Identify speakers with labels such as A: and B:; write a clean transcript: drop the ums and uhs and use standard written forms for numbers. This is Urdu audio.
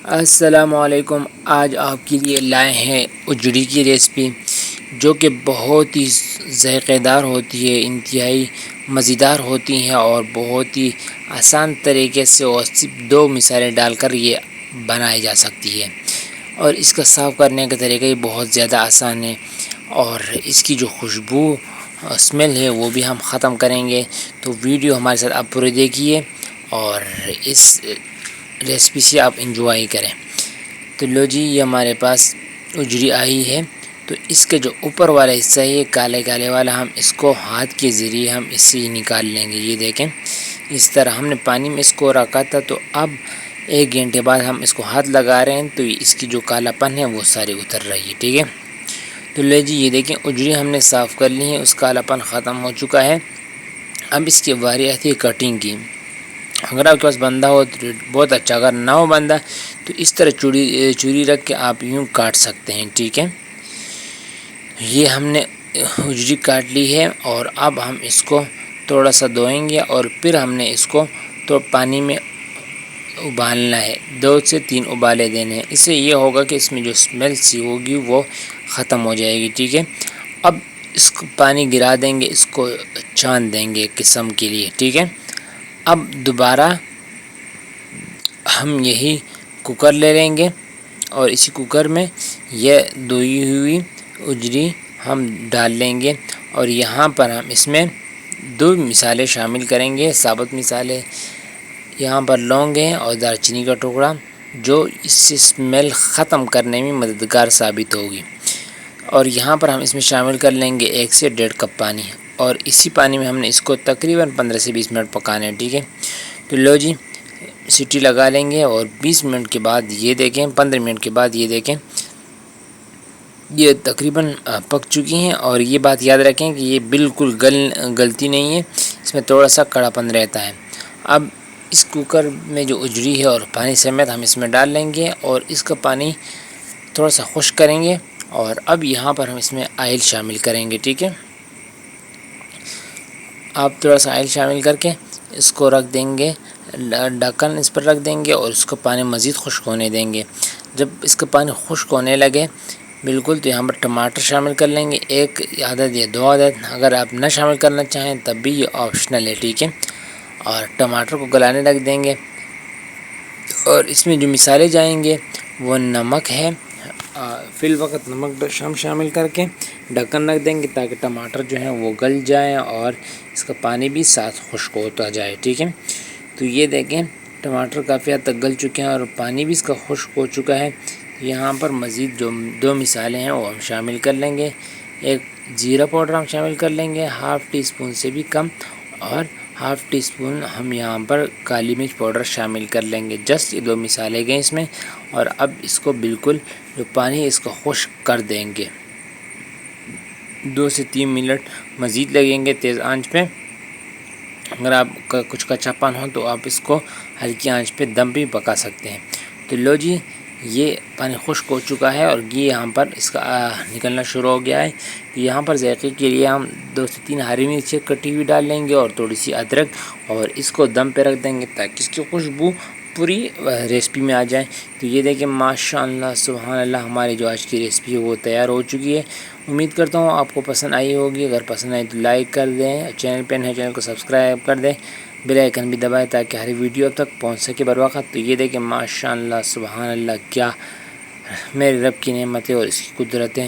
A: السلام علیکم۔ آج آپ کے لیے لائے ہیں اجڑی کی ریسپی، جو کہ بہت ہی ذائقہ دار ہوتی ہے، انتہائی مزیدار ہوتی ہیں اور بہت ہی آسان طریقے سے اور صرف 2 مثالیں ڈال کر یہ بنائی جا سکتی ہے، اور اس کا صاف کرنے کا طریقہ بھی بہت زیادہ آسان ہے، اور اس کی جو خوشبو اسمیل ہے وہ بھی ہم ختم کریں گے۔ تو ویڈیو ہمارے ساتھ آپ پورے دیکھیے اور اس ریسپی سے آپ انجوائے کریں۔ تو لو جی، یہ ہمارے پاس اجڑی آئی ہے۔ تو اس کے جو اوپر والا حصہ ہے کالے کالے والا، ہم اس کو ہاتھ کے ذریعے ہم اس سے نکال لیں گے۔ یہ دیکھیں، اس طرح ہم نے پانی میں اس کو رکھا تھا، تو اب 1 گھنٹے بعد ہم اس کو ہاتھ لگا رہے ہیں، تو اس کی جو کالا پن ہے وہ ساری اتر رہی ہے، ٹھیک ہے۔ تو لے جی، یہ دیکھیں اجڑی ہم نے صاف کر لی ہے، اس کالا پن ختم ہو چکا ہے۔ اب اس کی باری آتی ہے کٹنگ کی۔ اگر آپ کے پاس بندہ ہو تو بہت اچھا، اگر نہ ہو بندہ تو اس طرح چوری رکھ کے آپ یوں کاٹ سکتے ہیں، ٹھیک ہے۔ یہ ہم نے اجڑی کاٹ لی ہے، اور اب ہم اس کو تھوڑا سا دھوئیں گے، اور پھر ہم نے اس کو تو پانی میں ابالنا ہے، 2 سے 3 ابالے دینے ہیں۔ اس سے یہ ہوگا کہ اس میں جو اسمیل سی ہوگی وہ ختم ہو جائے گی، ٹھیک ہے۔ اب اس کو پانی گرا دیں گے، اس کو چھان دیں گے قسم کے لیے، ٹھیک ہے۔ اب دوبارہ ہم یہی کوکر لے لیں گے، اور اسی کوکر میں یہ دھوئی ہوئی اجڑی ہم ڈال لیں گے، اور یہاں پر ہم اس میں 2 مثالیں شامل کریں گے، ثابت مثالیں۔ یہاں پر لونگ ہیں اور دار چینی کا ٹکڑا، جو اس سے اسمیل ختم کرنے میں مددگار ثابت ہوگی۔ اور یہاں پر ہم اس میں شامل کر لیں گے 1 سے 1.5 کپ پانی، اور اسی پانی میں ہم نے اس کو تقریباً 15 سے 20 منٹ پکانا ہے، ٹھیک ہے۔ تو لو جی، سیٹی لگا لیں گے، اور 20 منٹ کے بعد یہ دیکھیں، 15 منٹ کے بعد یہ دیکھیں، یہ تقریباً پک چکی ہیں۔ اور یہ بات یاد رکھیں کہ یہ بالکل گلتی نہیں ہے، اس میں تھوڑا سا کڑا پن رہتا ہے۔ اب اس کوکر میں جو اجڑی ہے اور پانی سمیت ہم اس میں ڈال لیں گے، اور اس کا پانی تھوڑا سا خشک کریں گے، اور اب یہاں پر ہم اس میں آئل شامل کریں گے، ٹھیک ہے۔ آپ تھوڑا سا آئل شامل کر کے اس کو رکھ دیں گے، ڈھکن اس پر رکھ دیں گے، اور اس کو پانی مزید خشک ہونے دیں گے۔ جب اس کا پانی خشک ہونے لگے بالکل، تو یہاں پر ٹماٹر شامل کر لیں گے، 1 عدد یا 2 عدد، اگر آپ نہ شامل کرنا چاہیں تب بھی یہ آپشنل ہے، ٹھیک ہے۔ اور ٹماٹر کو گلانے رکھ دیں گے، اور اس میں جو مثالیں جائیں گے وہ نمک ہے، فی الوقت نمک ہم شامل کر کے ڈھکن رکھ دیں گے، تاکہ ٹماٹر جو ہیں وہ گل جائیں اور اس کا پانی بھی ساتھ خشک ہوتا جائے، ٹھیک ہے۔ تو یہ دیکھیں ٹماٹر کافی حد تک گل چکے ہیں، اور پانی بھی اس کا خشک ہو چکا ہے۔ یہاں پر مزید جو 2 مثالیں ہیں وہ ہم شامل کر لیں گے، 1 زیرہ پاؤڈر ہم شامل کر لیں گے، ½ ٹی اسپون سے بھی کم، اور ½ ٹی اسپون ہم یہاں پر کالی مرچ پاؤڈر شامل کر لیں گے۔ جسٹ یہ 2 مثالیں گئیں اس میں، اور اب اس کو بالکل جو پانی ہے اس کو خشک کر دیں گے۔ 2 سے 3 منٹ مزید لگیں گے تیز آنچ پہ۔ اگر آپ کا کچھ کچا پن ہو تو آپ اس کو ہلکی آنچ پہ دم بھی پکا سکتے ہیں۔ تو لو جی، یہ پانی خشک ہو چکا ہے، اور یہ یہاں پر اس کا نکلنا شروع ہو گیا ہے۔ یہاں پر ذائقے کے لیے ہم 2 سے 3 ہری مرچیں کٹی ہوئی ڈال لیں گے، اور تھوڑی سی ادرک، اور اس کو دم پہ رکھ دیں گے تاکہ اس کی خوشبو پوری ریسپی میں آ جائے۔ تو یہ دیکھیں ماشاء اللہ سبحان اللہ، ہماری جو آج کی ریسپی ہے وہ تیار ہو چکی ہے۔ امید کرتا ہوں آپ کو پسند آئی ہوگی، اگر پسند آئی تو لائک کر دیں، چینل پہ نئے چینل کو سبسکرائب کر دیں، بیل آئیکن بھی دبائیں تاکہ ہر ویڈیو اب تک پہنچ سکے بر وقت۔ تو یہ دیکھیں ماشاء اللہ سبحان اللہ، کیا میرے رب کی نعمتیں اور اس کی قدرتیں